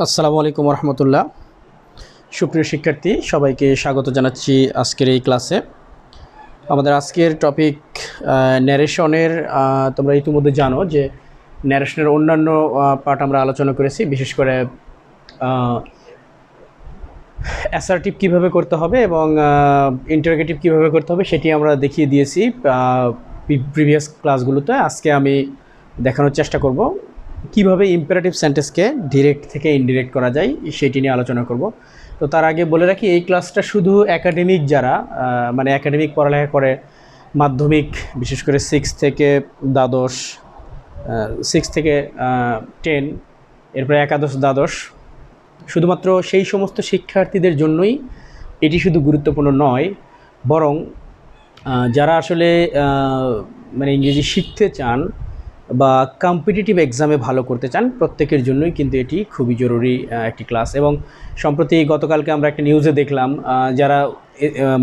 আসসালামু আলাইকুম রহমতুল্লাহ। সুপ্রিয় শিক্ষার্থী, সবাইকে স্বাগত জানাচ্ছি আজকের এই ক্লাসে। আমাদের আজকের টপিক ন্যারেশনের। তোমরা ইতিমধ্যে জানো যে ন্যারেশনের অন্যান্য পার্ট আমরা আলোচনা করেছি, বিশেষ করে অ্যাসার্টিভ কীভাবে করতে হবে এবং ইন্টারোগেটিভ কীভাবে করতে হবে সেটি আমরা দেখিয়ে দিয়েছি প্রিভিয়াস ক্লাসগুলোতে। আজকে আমি দেখানোর চেষ্টা করব কিভাবে ইম্পারেটিভ সেন্টেন্সকে ডিরেক্ট থেকে ইনডিরেক্ট করা যায়, সেটি নিয়ে আলোচনা করব। তো তার আগে বলে রাখি, এই ক্লাসটা শুধু একাডেমিক যারা মানে একাডেমিক পড়ালেখা করে, মাধ্যমিক বিশেষ করে 6 থেকে দ্বাদশ, 6 থেকে 10, এরপরে একাদশ দ্বাদশ, শুধুমাত্র সেই সমস্ত শিক্ষার্থীদের জন্যই এটি শুধু গুরুত্বপূর্ণ নয়, বরং যারা আসলে মানে ইংরেজি শিখতে চান বা কম্পিটিটিভ এক্সামে ভালো করতে চান, প্রত্যেকের জন্যই কিন্তু এটি খুবই জরুরি একটি ক্লাস। এবং সম্প্রতি গতকালকে আমরা একটা নিউজে দেখলাম, যারা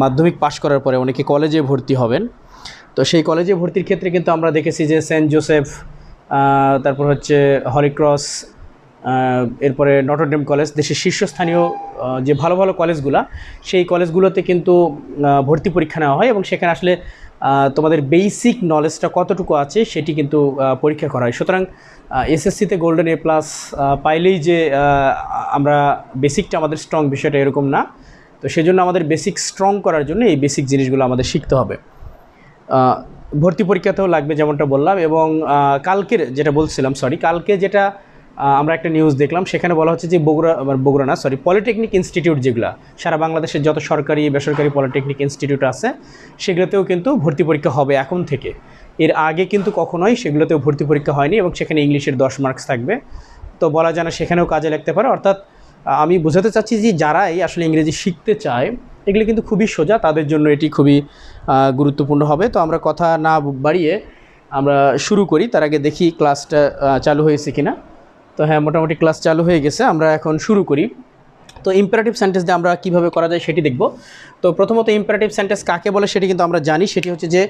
মাধ্যমিক পাশ করার পরে অনেকে কলেজে ভর্তি হবেন, তো সেই কলেজে ভর্তির ক্ষেত্রে কিন্তু আমরা দেখেছি যে সেন্ট জোসেফ, তারপর হচ্ছে হলিক্রস, এরপরে নটরডেম কলেজ, দেশের শীর্ষস্থানীয় যে ভালো ভালো কলেজগুলো, সেই কলেজগুলোতে কিন্তু ভর্তি পরীক্ষা নেওয়া হয় এবং সেখানে আসলে তোমাদের বেসিক নলেজটা কতটুকু আছে সেটি কিন্তু পরীক্ষা করা হয়। সুতরাং এসএসসিতে গোল্ডেন A+ পাইলেই যে আমরা বেসিকটা আমাদের স্ট্রং, বিষয়টা এরকম না। তো সেজন্য আমাদের বেসিক স্ট্রং করার জন্য এই বেসিক জিনিসগুলো আমাদের শিখতে হবে। ভর্তি পরীক্ষাতেও লাগবে যেমনটা বললাম। এবং কালকের যেটা বলছিলাম, কালকে যেটা আমরা একটা নিউজ দেখলাম, সেখানে বলা হচ্ছে যে বগুড়া না, পলিটেকনিক ইনস্টিটিউট যেগুলো সারা বাংলাদেশের যত সরকারি বেসরকারি পলিটেকনিক ইনস্টিটিউট আছে, সেগুলোতেও কিন্তু ভর্তি পরীক্ষা হবে এখন থেকে। এর আগে কিন্তু কখনোই সেগুলোতেও ভর্তি পরীক্ষা হয়নি এবং সেখানে ইংলিশের 10 মার্কস থাকবে। তো বলা যায় না সেখানেও কাজে লাগতে পারে। অর্থাৎ আমি বোঝাতে চাচ্ছি যে যারাই আসলে ইংরেজি শিখতে চায়, এগুলো কিন্তু খুবই সোজা, তাদের জন্য এটি খুবই গুরুত্বপূর্ণ হবে। তো আমরা কথা না বাড়িয়ে আমরা শুরু করি। তার আগে দেখি ক্লাসটা চালু হয়েছে কিনা। তো হ্যাঁ, মোটামুটি ক্লাস চালু হয়ে গেছে, আমরা এখন শুরু করি। তো ইম্পারেটিভ সেন্টেন্স দিয়ে আমরা কীভাবে করা যায় সেটি দেখব। তো প্রথমত ইম্পারেটিভ সেন্টেন্স কাকে বলে সেটি কিন্তু আমরা জানি। সেটি হচ্ছে যে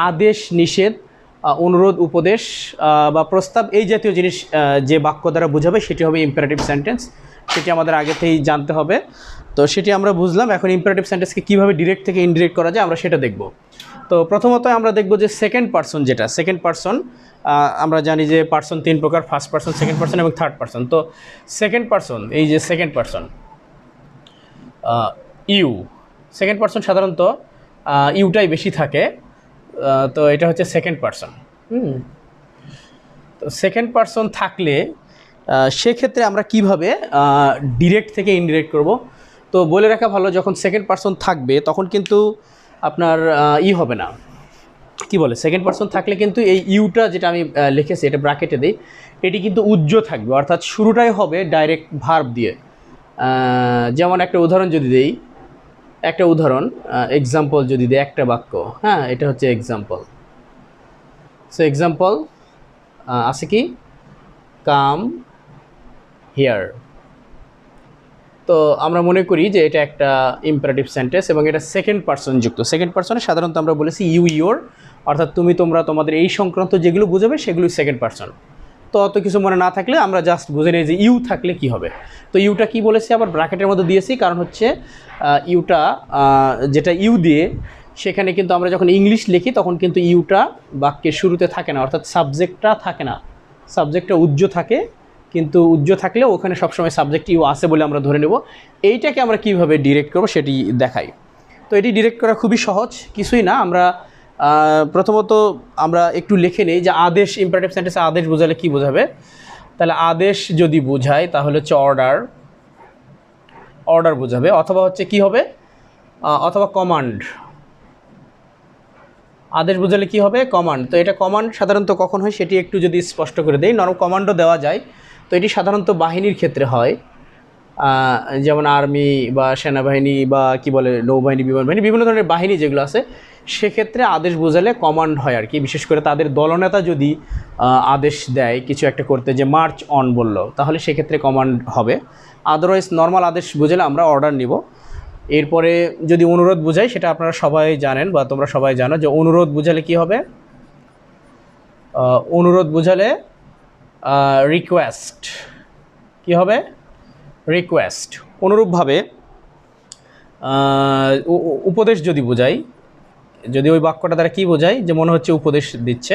আদেশ, নিষেধ, অনুরোধ, উপদেশ বা প্রস্তাব, এই জাতীয় জিনিস যে বাক্য দ্বারা বোঝাবে সেটি হবে ইম্পারেটিভ সেন্টেন্স। সেটি আমাদের আগেতেই জানতে হবে। তো সেটি আমরা বুঝলাম। এখন ইম্পারেটিভ সেন্টেন্সকে কীভাবে ডিরেক্ট থেকে ইনডিরেক্ট করা যায় আমরা সেটা দেখব। তো প্রথমত আমরা দেখব যে সেকেন্ড পারসন, যেটা সেকেন্ড পারসন, আমরা জানি যে পারসন 3 প্রকার: ফার্স্ট পারসন, সেকেন্ড পারসন এবং থার্ড পারসন। তো সেকেন্ড পারসন, এই যে second person, you, second person সাধারণত ইউটাই বেশি থাকে। তো এটা হচ্ছে সেকেন্ড পারসন। তো সেকেন্ড পারসন থাকলে সেক্ষেত্রে আমরা কিভাবে ডিরেক্ট থেকে ইনডিরেক্ট করব। তো বলে রাখা ভালো, যখন সেকেন্ড পারসন থাকবে তখন কিন্তু আপনার হবে না, কি বলে, সেকেন্ড পারসন থাকলে কিন্তু এই ইউটা যেটা আমি লিখেছি, এটা ব্র্যাকেটে দিই, এটি কিন্তু উজ্জ্ব থাকবে, অর্থাৎ শুরুটাই হবে ডাইরেক্ট ভার্ব দিয়ে। যেমন একটা উদাহরণ যদি দেই, একটা উদাহরণ এক্সাম্পল যদি দিই, একটা বাক্য, হ্যাঁ, এটা হচ্ছে এক্সাম্পল। সো এক্সাম্পল আছে কি, কাম হিয়ার। তো আমরা মনে করি যে এটা একটা ইম্পারেটিভ সেন্টেন্স এবং এটা সেকেন্ড পারসন যুক্ত। সেকেন্ড পারসনে সাধারণত আমরা বলেছি ইউ, ইয়োর, অর্থাৎ তুমি, তোমরা, তোমাদের, এই সংক্রান্ত যেগুলো বোঝাবে সেগুলো সেকেন্ড পারসন। তো অত কিছু মনে না থাকলে আমরা জাস্ট বুঝে নিই যে ইউ থাকলে কি হবে। তো ইউটা কি বলেছি, আবার ব্র্যাকেটের মধ্যে দিয়েছি, কারণ হচ্ছে ইউটা যেটা ইউ দিয়ে, সেখানে কিন্তু আমরা যখন ইংলিশ লিখি তখন কিন্তু ইউটা বাক্যের শুরুতে থাকে না, অর্থাৎ সাবজেক্টটা থাকে না, সাবজেক্টটা উজ্জ্ব থাকে। কিন্তু উজ্জ্ব থাকলেও ওখানে সবসময় সাবজেক্ট ইউ আছে বলে আমরা ধরে নেব। এইটাকে আমরা কিভাবে ডিরেক্ট করব সেটি দেখাই। তো এটি ডিরেক্ট করা খুবই সহজ, কিছুই না। আমরা প্রথমত আমরা একটু লিখে নিই যে আদেশ, ইম্পারেটিভ সেন্টেন্সে আদেশ বোঝালে কি বোঝাবে। তাহলে আদেশ যদি বোঝায় তাহলে হচ্ছে অর্ডার, অর্ডার বোঝাবে, অথবা হচ্ছে কি হবে, অথবা কমান্ড। আদেশ বোঝালে কি হবে, কমান্ড। তো এটা কমান্ড সাধারণত কখন হয় সেটি একটু যদি স্পষ্ট করে দেই। নরম কমান্ডও দেওয়া যায়, তো এটি সাধারণত বাহিনীর ক্ষেত্রে হয়, যেমন আর্মি বা সেনাবাহিনী বা কি বলে নৌবাহিনী, বিমান বাহিনী, বিভিন্ন ধরনের বাহিনী যেগুলো আছে, সেক্ষেত্রে আদেশ বোঝালে কমান্ড হয় আর কি। বিশেষ করে তাদের দলনেতা যদি আদেশ দেয় কিছু একটা করতে, যে মার্চ অন বলল, তাহলে সেক্ষেত্রে কমান্ড হবে। আদারওয়াইজ নর্মাল আদেশ বোঝালে আমরা অর্ডার নিব। এরপরে যদি অনুরোধ বোঝাই, সেটা আপনারা সবাই জানেন বা তোমরা সবাই জানো যে অনুরোধ বোঝালে কি হবে, অনুরোধ বোঝালে রিকোয়েস্ট, কি হবে, রিকোয়েস্ট। অনুরূপভাবে উপদেশ যদি বোঝাই, যদি ওই বাক্যটা দ্বারা কী বোঝায় যে মনে হচ্ছে উপদেশ দিচ্ছে,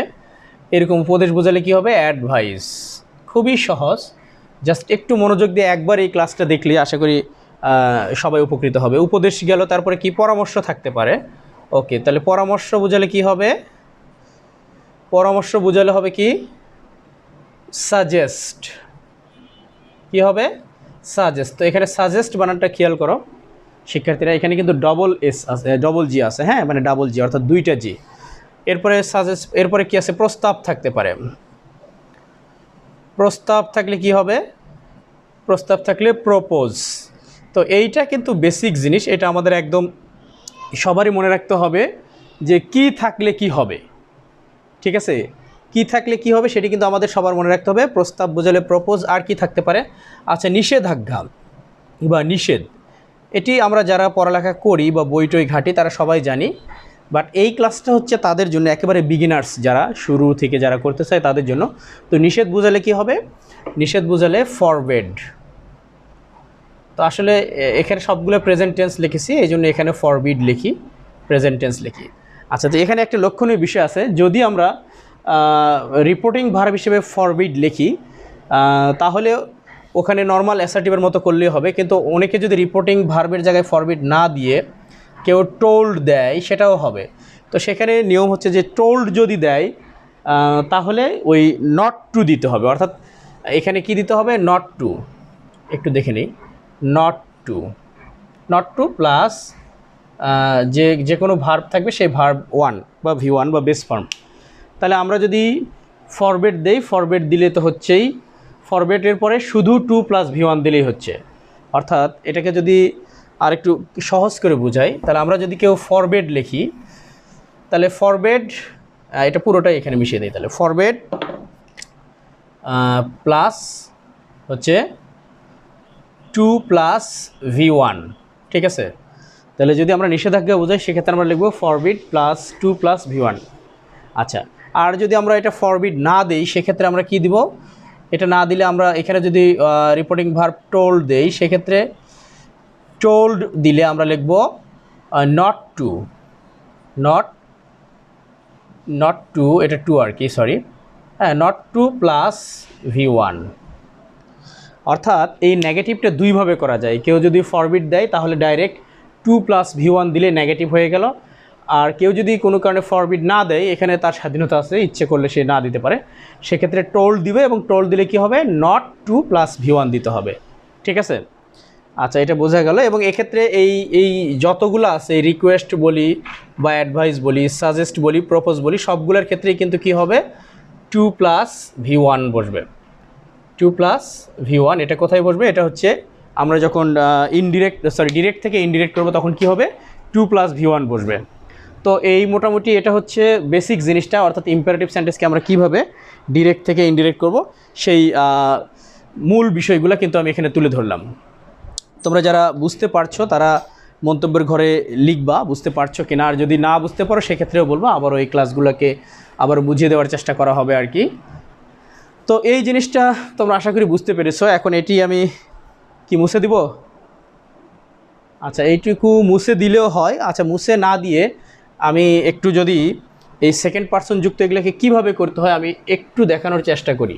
এরকম উপদেশ বোঝালে কী হবে? অ্যাডভাইস। খুবই সহজ, জাস্ট একটু মনোযোগ দিয়ে একবার এই ক্লাসটা দেখলে আশা করি সবাই উপকৃত হবে। উপদেশ গেল, তারপরে কি পরামর্শ থাকতে পারে। ওকে, তাহলে পরামর্শ বোঝালে কি হবে? পরামর্শ বোঝালে হবে কি? সাজেস্ট। কি হবে? সাজেস্ট। তো এখানে সাজেস্ট বানানটা খেয়াল করো শিক্ষার্থীরা, এখানে কিন্তু ডবল এস আছে, ডবল জি আছে, হ্যাঁ, মানে ডাবল জি অর্থাৎ দুইটা জি। এরপরে সাজেস্ট, এরপরে কি আছে? প্রস্তাব থাকতে পারে। প্রস্তাব থাকলে কি হবে? প্রস্তাব থাকলে প্রপোজ। তো এইটা কিন্তু বেসিক জিনিস, এটা আমাদের একদম সবারই মনে রাখতে হবে যে কি থাকলে কি হবে। ঠিক আছে, কি থাকলে কি হবে সেটি কিন্তু আমাদের সবার মনে রাখতে হবে। প্রস্তাব বোঝালে প্রপোজ। আর কি থাকতে পারে? আচ্ছা, নিষেধাজ্ঞা বা নিষেধ, এটি আমরা যারা পড়ালেখা করি বা বই টই ঘাঁটি তারা সবাই জানি, বাট এই ক্লাসটা হচ্ছে তাদের জন্য একেবারে বিগিনার্স, যারা শুরু থেকে যারা করতে চায় তাদের জন্য। তো নিষেধ বোঝালে কি হবে? নিষেধ বোঝালে ফরবিড। তো আসলে এখানে সবগুলো প্রেজেন্ট টেন্স লিখেছি, এই জন্য এখানে ফরবিড লিখি, প্রেজেন্ট টেন্স লিখি। আচ্ছা, তো এখানে একটা লক্ষণীয় বিষয় আছে, যদি আমরা রিপোর্টিং ভার্ব হিসেবে ফরবিড লিখি তাহলে ওখানে নর্মাল অ্যাসার্টিভের মতো করলেই হবে, কিন্তু অনেকে যদি রিপোর্টিং ভার্বের জায়গায় ফরবিড না দিয়ে কেউ টোল্ড দেয় সেটাও হবে। তো সেখানে নিয়ম হচ্ছে যে টোল্ড যদি দেয় তাহলে ওই নট টু দিতে হবে, অর্থাৎ এখানে কি দিতে হবে? Not to. একটু দেখে নিই, not two, not two plus যে কোনো ভার্ব থাকবে সেই ভার্ব ওয়ান বা ভি ওয়ান বা বেস ফর্ম। তাহলে আমরা যদি ফরবেড দেই, ফরবেড দিলে তো হচ্ছেই, ফরবেডের পরে শুধু টু প্লাস ভি ওয়ান দিলেই হচ্ছে। অর্থাৎ এটাকে যদি আর একটু সহজ করে বোঝাই, তাহলে আমরা যদি কেউ ফরবেড লিখি, তাহলে ফরবেড, এটা পুরোটাই এখানে মিশিয়ে দিই, তাহলে ফরবেড প্লাস হচ্ছে টু প্লাস ভি ওয়ান। ঠিক আছে, তাহলে যদি আমরা নিষেধাজ্ঞা বোঝাই সেক্ষেত্রে আমরা লিখব forbid plus to plus V one. আচ্ছা, আর যদি আমরা এটা ফরবিড না দিই সেক্ষেত্রে আমরা কি দিব? এটা না দিলে আমরা এখানে যদি রিপোর্টিং ভার্ব টোল্ড দেই, সেক্ষেত্রে টোল্ড দিলে আমরা লিখব নট টু, নট টু, এটা টু আর কি, সরি, হ্যাঁ, not two plus V one. অর্থাৎ এই নেগেটিভটা দুইভাবে করা যায়। কেউ যদি ফরবিড দেয় তাহলে direct two plus V one দিলে নেগেটিভ হয়ে গেল, আর কেউ যদি কোনো কারণে ফরবিড না দেয়, এখানে তার স্বাধীনতা আছে, ইচ্ছে করলে সে না দিতে পারে, সেক্ষেত্রে টোল্ড দিবে, এবং টোল্ড দিলে কি হবে? Not two plus V one দিতে হবে। ঠিক আছে, আচ্ছা, এটা বোঝা গেল। এবং এক্ষেত্রে এই যতগুলো আছে, এই রিকোয়েস্ট বলি বা অ্যাডভাইস বলি, সাজেস্ট বলি, প্রপোজ বলি, সবগুলোর ক্ষেত্রেই কিন্তু কি হবে? টু প্লাস ভি ওয়ান বসবে। টু প্লাস ভি ওয়ান, এটা কোথায় বসবে? এটা হচ্ছে আমরা যখন ডিরেক্ট থেকে ইনডিরেক্ট করবো তখন কি হবে? টু প্লাস ভি ওয়ান বসবে। তো এই মোটামুটি এটা হচ্ছে বেসিক জিনিসটা, অর্থাৎ ইম্পারেটিভ সেন্টেন্সকে আমরা কীভাবে ডিরেক্ট থেকে ইনডিরেক্ট করব সেই মূল বিষয়গুলো কিন্তু আমি এখানে তুলে ধরলাম। তোমরা যারা বুঝতে পারছো তারা মন্তব্যের ঘরে লিখবা বুঝতে পারছো কিনা, আর যদি না বুঝতে পারো সেক্ষেত্রেও বলবো, আবারও এই ক্লাসগুলোকে আবার বুঝিয়ে দেওয়ার চেষ্টা করা হবে আর কি। তো এই জিনিসটা তোমরা আশা করি বুঝতে পেরেছো। এখন এটি আমি কি মুছে দিব? আচ্ছা, এইটুকু মুছে দিলেও হয়। আচ্ছা, মুছে না দিয়ে আমি একটু যদি এই সেকেন্ড পারসন যুক্ত এগুলোকে কীভাবে করতে হয় আমি একটু দেখানোর চেষ্টা করি,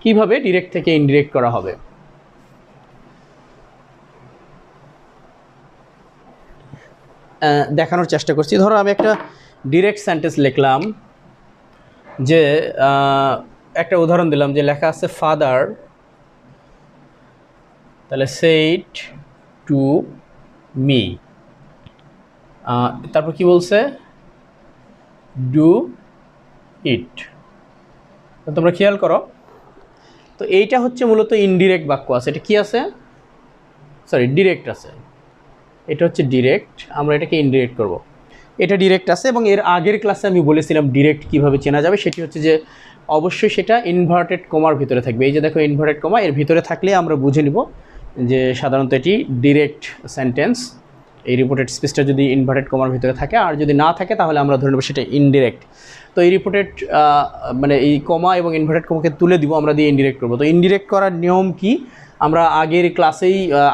কিভাবে ডিরেক্ট থেকে ইনডিরেক্ট করা হবে। দেখানোর চেষ্টা করছি। ধরো আমি একটা ডিরেক্ট সেন্টেন্স লিখলাম, যে একটা উদাহরণ দিলাম, যে লেখা আছে ফাদার, তাহলে সেইড টু মি, তারপর কি বলছে? Do it. তোমরা খেয়াল করো, তো এইটা হচ্ছে মূলত ইনডিরেক্ট বাক্য আছে। এটা কি আছে? সরি, ডিরেক্ট আছে। এটা হচ্ছে ডিরেক্ট, আমরা এটাকে ইনডিরেক্ট করব। এটা ডিরেক্ট আছে, এবং এর আগের ক্লাসে আমি বলেছিলাম ডিরেক্ট কিভাবে চেনা যাবে। সেটি হচ্ছে যে অবশ্যই সেটা ইনভার্টেড কমার ভিতরে থাকবে। এই যে দেখো ইনভার্টেড কমা, এর ভিতরে থাকলে আমরা বুঝে নিব যে সাধারণত এটি ডিরেক্ট সেন্টেন্স। এই রিপোর্টেড স্পিচটা যদি ইনভার্টেড কমার ভিতরে থাকে, আর যদি না থাকে তাহলে আমরা ধরে নেব সেটা ইনডিরেক্ট। তো এই রিপোর্টেড মানে এই কমা এবং ইনভার্টেড কমাকে তুলে দিব, আমরা দিয়ে ইনডিরেক্ট করব। তো ইনডিরেক্ট করার নিয়ম কি? আমরা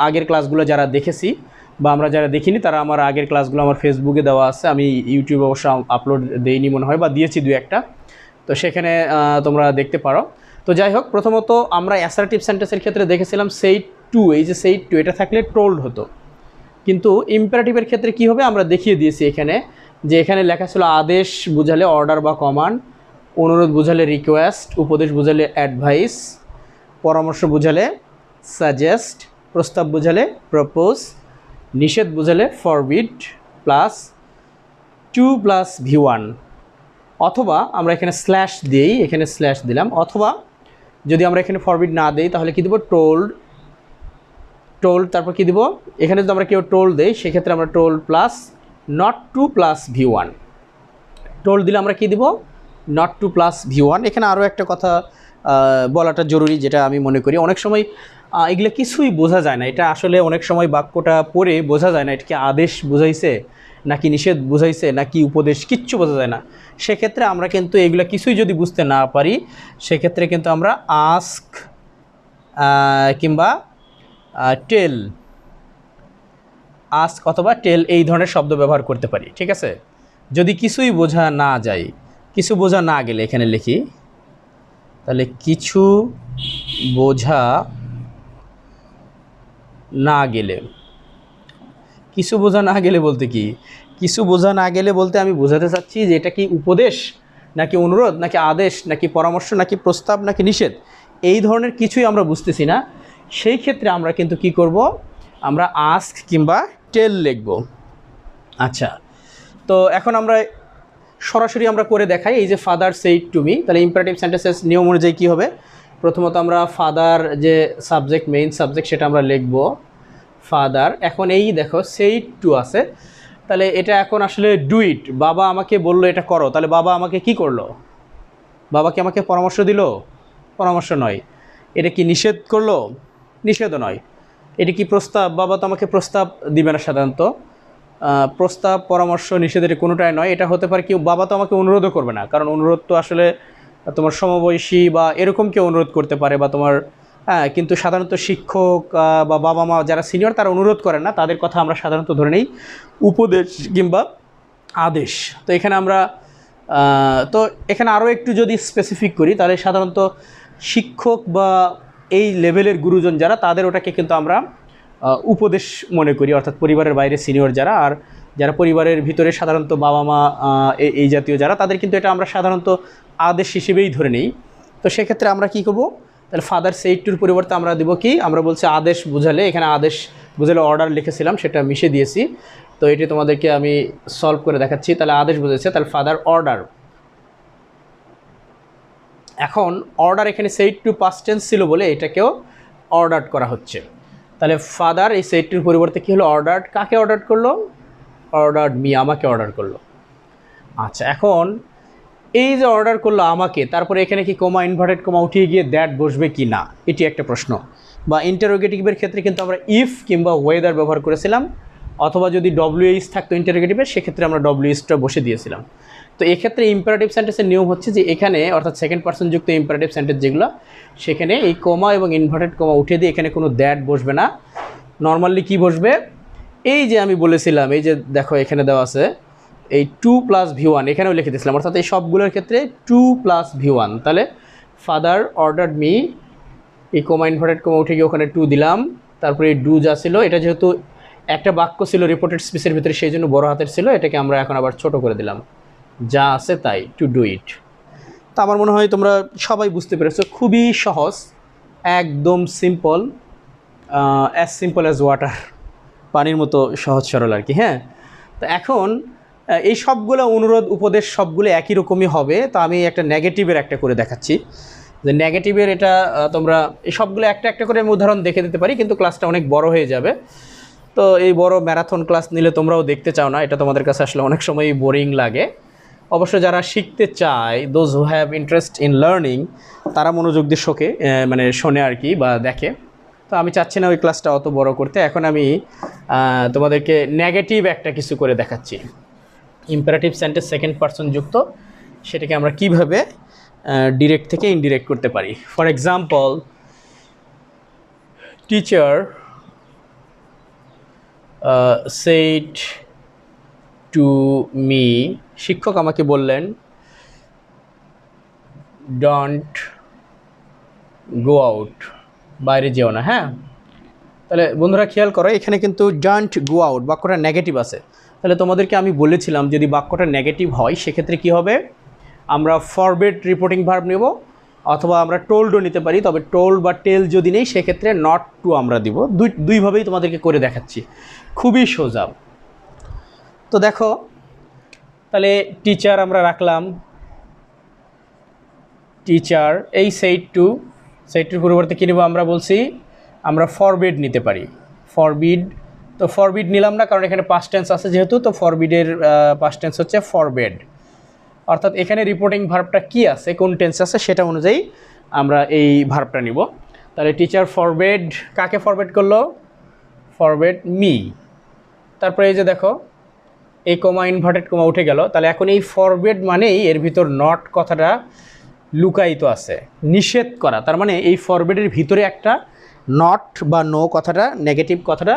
আগের ক্লাসগুলো যারা দেখেছি বা আমরা যারা দেখিনি তারা আমার আগের ক্লাসগুলো আমার ফেসবুকে দেওয়া আছে, আমি ইউটিউবে অবশ্য আপলোড দেইনি মনে হয়, বা দিয়েছি দু একটা, তো সেখানে তোমরা দেখতে পারো। তো যাই হোক, প্রথমত আমরা অ্যাসার্টিভ সেন্টেন্সের ক্ষেত্রে দেখেছিলাম সেই টু, এই যে সেই টু এটা থাকলে টোল্ড হতো, কিন্তু ইম্পারেটিভের ক্ষেত্রে কি হবে আমরা দেখিয়ে দিয়েছি এখানে, যে এখানে লেখা ছিল আদেশ বোঝালে অর্ডার বা কমান্ড, অনুরোধ বোঝালে রিকোয়েস্ট, উপদেশ বোঝালে অ্যাডভাইস, পরামর্শ বোঝালে সাজেস্ট, প্রস্তাব বোঝালে প্রপোজ, নিষেধ বোঝালে forbid, plus to plus V1, অথবা আমরা এখানে স্ল্যাশ দিই, এখানে স্ল্যাশ দিলাম, অথবা যদি আমরা এখানে ফরবিড না দিই তাহলে কি দেবো টোল্ড, তারপর কি দিব, এখানে যদি আমরা কেউ টোল্ড দেই সেক্ষেত্রে আমরা টোল্ড plus not two plus V1, টোল্ড দিলে আমরা কি দিব নট টু প্লাস V1। এখানে আরও একটা কথা বলাটা জরুরি, যেটা আমি মনে করি অনেক সময় এগুলো কিছুই বোঝা যায় না, এটা আসলে অনেক সময় বাক্যটা পড়ে বোঝা যায় না এটা কি আদেশ বোঝাইছে নাকি নিষেধ বোঝাইছে নাকি উপদেশ, কিচ্ছু বোঝা যায় না। সেক্ষেত্রে আমরা কিন্তু এগুলো কিছুই যদি বুঝতে না পারি সেক্ষেত্রে কিন্তু আমরা আস্ক কিংবা টেল, আস্ক অথবা টেল এই ধরনের শব্দ ব্যবহার করতে পারি, ঠিক আছে। যদি কিছুই বোঝা না যায়, কিছু বোঝা না গেলে এখানে লিখি, তাহলে কিছু বোঝা না গেলে, কিছু বোঝা না গেলে বলতে কি, কিছু বোঝা না গেলে বলতে আমি বোঝাতে চাচ্ছি যে এটা কি উপদেশ নাকি অনুরোধ নাকি আদেশ নাকি পরামর্শ নাকি প্রস্তাব নাকি নিষেধ, এই ধরনের কিছুই আমরা বুঝতেছি না। সেই ক্ষেত্রে আমরা কিন্তু কি করব, আমরা আস্ক কিংবা টেল লিখব। আচ্ছা, তো এখন আমরা সরাসরি আমরা করে দেখাই, এই যে ফাদার সেইড টু মি, তাহলে ইম্পারেটিভ সেন্টেন্সেস নিয়ম অনুযায়ী কী হবে, প্রথমত আমরা ফাদার যে সাবজেক্ট মেইন সাবজেক্ট সেটা আমরা লিখব ফাদার। এখন এই দেখো সেইড টু আছে, তাহলে এটা এখন আসলে ডু ইট, বাবা আমাকে বললো এটা করো, তাহলে বাবা আমাকে কি করলো, বাবা কি আমাকে পরামর্শ দিল, পরামর্শ নয়। এটা কি নিষেধ করলো, নিষেধও নয়। এটা কি প্রস্তাব, বাবা তো আমাকে প্রস্তাব দিবে না সাধারণত, প্রস্তাব পরামর্শ নিষেধের কোনোটাই নয়। এটা হতে পারে কি বাবা তো আমাকে অনুরোধও করবে না, কারণ অনুরোধ তো আসলে তোমার সমবয়সী বা এরকম কেউ অনুরোধ করতে পারে, বা তোমার কিন্তু সাধারণত শিক্ষক বা বাবা মা যারা সিনিয়র তারা অনুরোধ করেন না, তাদের কথা আমরা সাধারণত ধরে নিই উপদেশ কিংবা আদেশ। তো এখানে আমরা তো এখানে আরও একটু যদি স্পেসিফিক করি তাহলে সাধারণত শিক্ষক বা এই লেভেলের গুরুজন যারা তাদের ওটাকে কিন্তু আমরা উপদেশ মনে করি, অর্থাৎ পরিবারের বাইরে সিনিয়র যারা, আর যারা পরিবারের ভিতরে সাধারণত বাবা মা এই জাতীয় যারা, তাদের কিন্তু এটা আমরা সাধারণত আদেশ হিসেবেই ধরে নিই। তো সেক্ষেত্রে আমরা কি করব, তাহলে ফাদার সেইড টুর পরিবর্তে আমরা দেব কি, আমরা বলছি আদেশ বুঝালে, এখানে আদেশ বুঝালে অর্ডার লিখেছিলাম সেটা মিশে দিয়েছি, তো এটি তোমাদেরকে আমি সলভ করে দেখাচ্ছি। তাহলে আদেশ বুঝেছে, তাহলে ফাদার অর্ডার। এখন অর্ডার এখানে সেইড টু পাস্ট টেন্স ছিল বলে এটাকেও অর্ডার করা হচ্ছে। তাহলে ফাদার এই সেইড টুর পরিবর্তে কী হলো, অর্ডার, কাকে অর্ডার করলো, অর্ডার মি, আমাকে অর্ডার করলো। আচ্ছা, এখন এই যে অর্ডার করলো আমাকে, তারপরে এখানে কি কমা ইনভার্টেড কমা উঠিয়ে গিয়ে দ্যাট বসবে কি না, এটি একটা প্রশ্ন। বা ইন্টারোগেটিভের ক্ষেত্রে কিন্তু আমরা ইফ কিংবা ওয়েদার ব্যবহার করেছিলাম, অথবা যদি ডব্লিউএইচ থাকতো ইন্টারোগেটিভের সেক্ষেত্রে আমরা ডব্লিউএইচটা বসে দিয়েছিলাম। তো এক্ষেত্রে ইম্পারেটিভ সেন্টেন্সের নিয়ম হচ্ছে যে এখানে অর্থাৎ সেকেন্ড পারসন যুক্ত ইম্পারেটিভ সেন্টেন্স যেগুলো, সেখানে এই কমা এবং ইনভার্টেড কমা উঠিয়ে দিয়ে এখানে কোনো দ্যাট বসবে না। নর্মালি কি বসবে, এই যে আমি বলেছিলাম, এই যে দেখো এখানে দেওয়া আছে এই টু প্লাস V1, এখানেও লিখে দিয়েছিলাম, অর্থাৎ এই সবগুলোর ক্ষেত্রে টু প্লাস V1। তাহলে ফাদার অর্ডার্ড মি, এই কমা ইনভার্টেড কমা উঠে গিয়ে ওখানে টু দিলাম, তারপরে এই ডু যা ছিল, এটা যেহেতু একটা বাক্য ছিল রিপোর্টেড স্পিচের ভিতরে সেই জন্য বড় হাতের ছিল, এটাকে আমরা এখন আবার ছোট করে দিলাম, যা আছে তাই, টু ডু ইট। তা আমার মনে হয় তোমরা সবাই বুঝতে পেরেছো, খুবই সহজ, একদম simple, as simple as water, পানির মতো সহজ সরল আর কি। হ্যাঁ, তো এখন এই সবগুলো অনুরোধ উপদেশ সবগুলো একই রকমই হবে। তো আমি একটা নেগেটিভের একটা করে দেখাচ্ছি, যে নেগেটিভের এটা তোমরা এই সবগুলো একটা একটা করে আমি উদাহরণ দেখে দিতে পারি, কিন্তু ক্লাসটা অনেক বড় হয়ে যাবে। তো এই বড় ম্যারাথন ক্লাস নিলে তোমরাও দেখতে চাও না, এটা তোমাদের কাছে আসলে অনেক সময় বোরিং লাগে। অবশ্য যারা শিখতে চায়, those who have interest in learning, তারা মনোযোগ দিয়ে শোনে আর কি, বা দেখে। তো আমি চাচ্ছি না ওই ক্লাসটা অত বড় করতে। এখন আমি তোমাদেরকে নেগেটিভ একটা কিছু করে দেখাচ্ছি, ইম্পারেটিভ সেন্টেন্স সেকেন্ড পারসন যুক্ত, সেটাকে আমরা কিভাবে ডিরেক্ট থেকে ইনডিরেক্ট করতে পারি। For example, teacher said to me, শিক্ষক আমাকে বললেন, ডোন্ট গো আউট, বাইরে যেও না। হ্যাঁ, তাহলে বন্ধুরা খেয়াল করো, এখানে কিন্তু ডোন্ট গো আউট বাক্যটা নেগেটিভ আছে। তাহলে তোমাদেরকে আমি বলেছিলাম যদি বাক্যটা নেগেটিভ হয় সেক্ষেত্রে কি হবে, আমরা ফরবিড রিপোর্টিং ভার্ব নেব, অথবা আমরা টোল্ডও নিতে পারি। তবে টোল্ড বা টেল যদি নেই সেক্ষেত্রে নট টু আমরা দিব। দুইভাবেই তোমাদেরকে করে দেখাচ্ছি, খুবই সোজা। তো দেখো, তাহলে টিচার আমরা রাখলাম, টিচার এই সেইটুর পরিবর্তে কী নেব আমরা বলছি, আমরা ফরবিড নিতে পারি, ফরবিড। তো ফরবিড নিলাম না, কারণ এখানে পাস্ট টেন্স আছে যেহেতু, তো ফরবিডের পাস্ট টেন্স হচ্ছে ফরবেড। অর্থাৎ এখানে রিপোর্টিং ভার্বটা কি আছে, কোন টেন্স আছে সেটা অনুযায়ী আমরা এই ভার্বটা নিব। তাহলে টিচার ফরবেড, কাকে ফরবেড করলো, ফরবেড মি। তারপরে এই যে দেখো এই কমা ইনভার্টেড কমা উঠে গেল। তাহলে এখন এই ফরবেড মানেই এর ভিতর নট কথাটা লুকায়িত আছে, নিষেধ করা। তার মানে এই ফরবেডের ভিতরে একটা নট বা নো কথাটা, নেগেটিভ কথাটা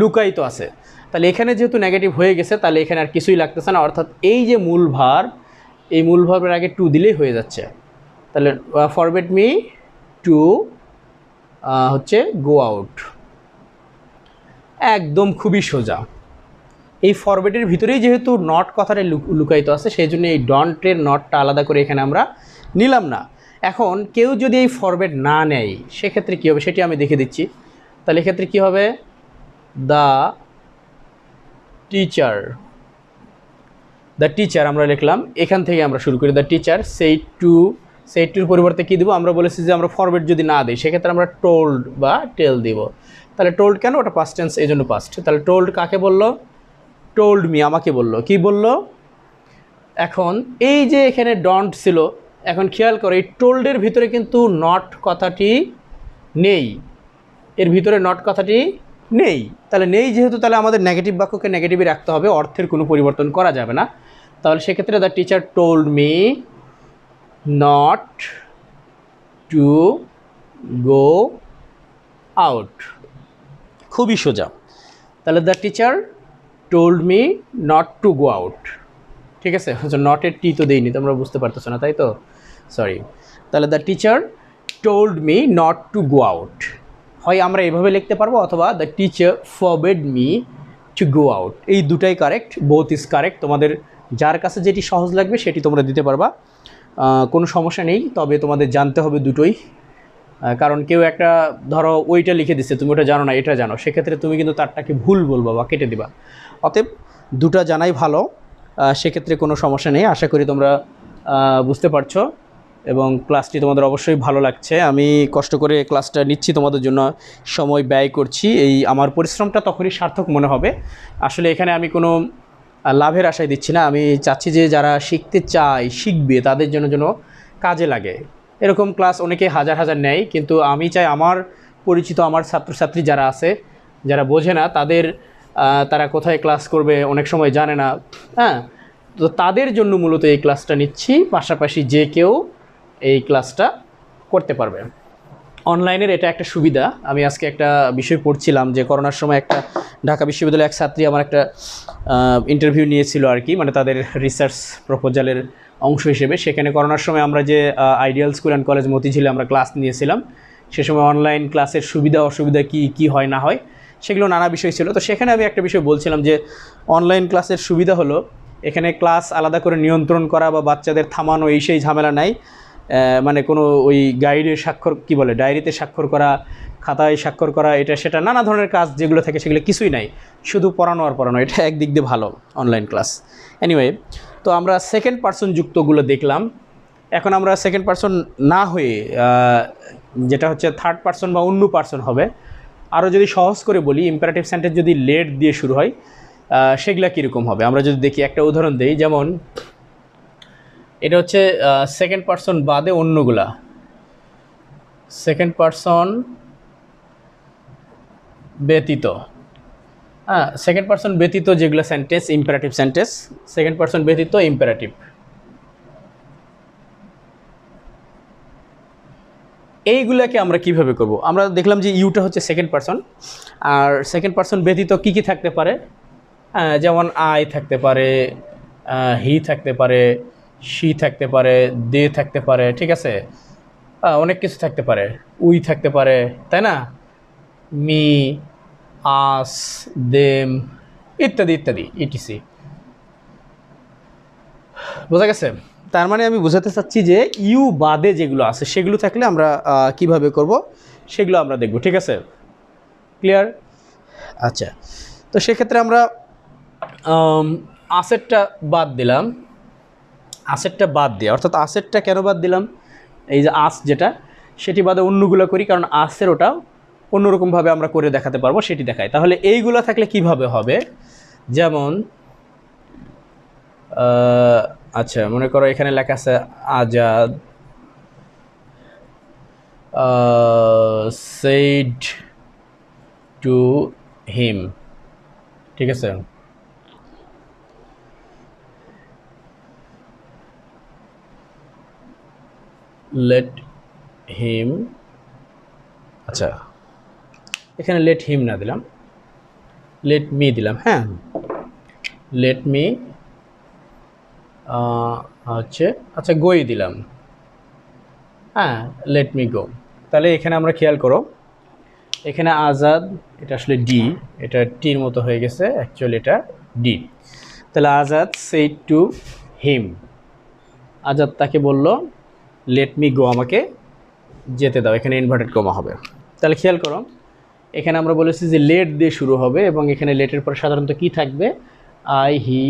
লুকায়িত আছে। তাহলে এখানে যেহেতু নেগেটিভ হয়ে গেছে তাহলে এখানে আর কিছুই লাগতেছে না, অর্থাৎ এই যে মূল ভার্ব, এই মূল ভার্বের আগে টু দিলেই হয়ে যাচ্ছে। তাহলে ফরবেড মি টু হচ্ছে গো আউট, একদম খুবই সোজা। এই ফরবেডের ভিতরেই যেহেতু নট কথাটা লুকায়িত আছে সেই জন্য এই ডন্টের নটটা আলাদা করে এখানে আমরা নিলাম না। এখন কেউ যদি এই ফরবেড না নেয় সেক্ষেত্রে কী হবে সেটি আমি দেখে দিচ্ছি। তাহলে এক্ষেত্রে কী হবে, দ্য টিচার আমরা লিখলাম, এখান থেকে আমরা শুরু করি। দ্য টিচার সেই টুর পরিবর্তে কী দেবো, আমরা বলেছি যে আমরা ফরবেড যদি না দিই সেক্ষেত্রে আমরা টোল্ড বা টেল দিব। তাহলে টোল্ড কেন, ওটা পাস্ট টেন্স এই জন্য পাস্ট। তাহলে টোল্ড কাকে বললো, টোল্ড মি, আমাকে বলল। কি বলল, এখন এই যে এখানে ডন্ট ছিল, এখন খেয়াল করো এই টোল্ডের ভিতরে কিন্তু নট কথাটি নেই, এর ভিতরে নট কথাটি নেই। তাহলে নেই যেহেতু, তাহলে আমাদের নেগেটিভ বাক্যকে নেগেটিভই রাখতে হবে, অর্থের কোনো পরিবর্তন করা যাবে না। তাহলে সেক্ষেত্রে the teacher told me not to go out, খুবই সোজা। তাহলে the teacher told me not to go out, ঠিক আছে। নটের টি তো দেইনি, তোমরা বুঝতে পারতেছো না তাই তো, সরি। তাহলে the teacher told me not to go out, হয় আমরা এভাবে লিখতে পারবো, অথবা the teacher forbade me to go out, এই দুটাই কারেক্ট, বোথ ইজ কারেক্ট। তোমাদের যার কাছে যেটি সহজ লাগবে সেটি তোমরা দিতে পারবা, কোনো সমস্যা নেই। তবে তোমাদের জানতে হবে দুটোই, কারণ কেউ একটা ধরো ওইটা লিখে দিচ্ছে, তুমি ওটা জানো না এটা জানো, সেক্ষেত্রে তুমি কিন্তু তারটাকে ভুল বলবা বা কেটে দিবা। অতএব দুটা জানাই ভালো, সেক্ষেত্রে কোনো সমস্যা নেই। আশা করি তোমরা বুঝতে পারছো এবং ক্লাসটি তোমাদের অবশ্যই ভালো লাগছে। আমি কষ্ট করে ক্লাসটা নিচ্ছি, তোমাদের জন্য সময় ব্যয় করছি, এই আমার পরিশ্রমটা তখনই সার্থক মনে হবে। আসলে এখানে আমি কোনো লাভের আশায় দিচ্ছি না, আমি চাচ্ছি যে যারা শিখতে চায় শিখবে তাদের জন্য যেন কাজে লাগে। এরকম ক্লাস অনেকে হাজার হাজার নেয়, কিন্তু আমি চাই আমার পরিচিত আমার ছাত্রছাত্রী যারা আছে, যারা বোঝে না তারা কোথায় ক্লাস করবে অনেক সময় জানে না, হ্যাঁ, তো তাদের জন্য মূলত এই ক্লাসটা নিচ্ছি। পাশাপাশি যে কেউ এই ক্লাসটা করতে পারবে। অনলাইনের এটা একটা সুবিধা। আমি আজকে একটা বিষয় পড়ছিলাম যে করোনার সময় একটা ঢাকা বিশ্ববিদ্যালয়ের এক ছাত্রী আমার একটা ইন্টারভিউ নিয়েছিল আর কি, মানে তাদের রিসার্চ প্রপোজালের অংশ হিসেবে। সেখানে করোনার সময় আমরা যে আইডিয়াল স্কুল অ্যান্ড কলেজ মতিঝিলে আমরা ক্লাস নিয়েছিলাম, সে সময় অনলাইন ক্লাসের সুবিধা অসুবিধা কি হয় না হয় সেগুলো নানা বিষয় ছিল। তো সেখানে আমি একটা বিষয় বলছিলাম যে অনলাইন ক্লাসের সুবিধা হলো এখানে ক্লাস আলাদা করে নিয়ন্ত্রণ করা বা বাচ্চাদের থামানো এই সেই ঝামেলা নাই। মানে কোনো ওই গাইডের স্বাক্ষর কি বলে, ডায়েরিতে স্বাক্ষর করা, খাতায় স্বাক্ষর করা, এটা সেটা নানা ধরনের কাজ যেগুলো থাকে সেগুলো কিছুই নাই, শুধু পড়ানো আর পড়ানো। এটা একদিক দিয়ে ভালো অনলাইন ক্লাস। এনিওয়ে, তো আমরা সেকেন্ড পারসন যুক্তগুলো দেখলাম। এখন আমরা সেকেন্ড পারসন না হয়ে যেটা হচ্ছে থার্ড পারসন বা অন্য পারসন হবে। আরও যদি সহজ করে বলি, ইম্পারেটিভ সেন্টেন্স যদি লেট দিয়ে শুরু হয় সেগুলা কীরকম হবে আমরা যদি দেখি। একটা উদাহরণ দিই, যেমন এটা হচ্ছে সেকেন্ড পারসন বাদে অন্যগুলা, সেকেন্ড পারসন ব্যতীত, হ্যাঁ, সেকেন্ড পারসন ব্যতীত যেগুলো sentence imperative sentence, second person ব্যতীত ইম্পারেটিভ। এইগুলাকে আমরা কিভাবে করব? আমরা দেখলাম যে ইউটা হচ্ছে সেকেন্ড পারসন, আর সেকেন্ড পারসন ব্যতীত কি কি থাকতে পারে? যেমন আই থাকতে পারে, হি থাকতে পারে, শি থাকতে পারে, দে থাকতে পারে, ঠিক আছে, অনেক কিছু থাকতে পারে, উই থাকতে পারে, তাই না? মি, আস, দেম, ইত্যাদি ইত্যাদি ইটিসি। বোঝা গেছে? তার মানে আমি বোঝাতে চাচ্ছি যে ইউ বাদে যেগুলো আছে সেগুলো থাকলে আমরা কিভাবে করব সেগুলো আমরা দেখব, ঠিক আছে? ক্লিয়ার? আচ্ছা, তো সেক্ষেত্রে আমরা আসেটটা বাদ দিলাম। আসেটটা বাদ দিয়ে, অর্থাৎ আসেটটা কেন বাদ দিলাম? এই যে আস যেটা, সেটি বাদে অন্যগুলো করি, কারণ আসের ওটা অন্যরকমভাবে আমরা করে দেখাতে পারবো, সেটি দেখাই। তাহলে এইগুলো থাকলে কিভাবে হবে? যেমন আচ্ছা, মনে করো এখানে লেখা আছে আজাদ said to him, ঠিক আছে? let him, আচ্ছা এখানে let him না দিলাম, let me দিলাম। হ্যাঁ, let me হচ্ছে আচ্ছা গোই দিলাম। হ্যাঁ, let me go। তাহলে এখানে আমরা খেয়াল করো, এখানে আজাদ, এটা আসলে ডি, এটা টির মতো হয়ে গেছে, অ্যাকচুয়ালি এটা ডি। তাহলে Azad said to him, Azad তাকে বলল let me go, আমাকে যেতে দাও। এখানে ইনভার্টেড কমা হবে। তাহলে খেয়াল করো, এখানে আমরা বলেছি যে লেট দিয়ে শুরু হবে এবং এখানে লেটের পর সাধারণত কি থাকবে? আই, হি,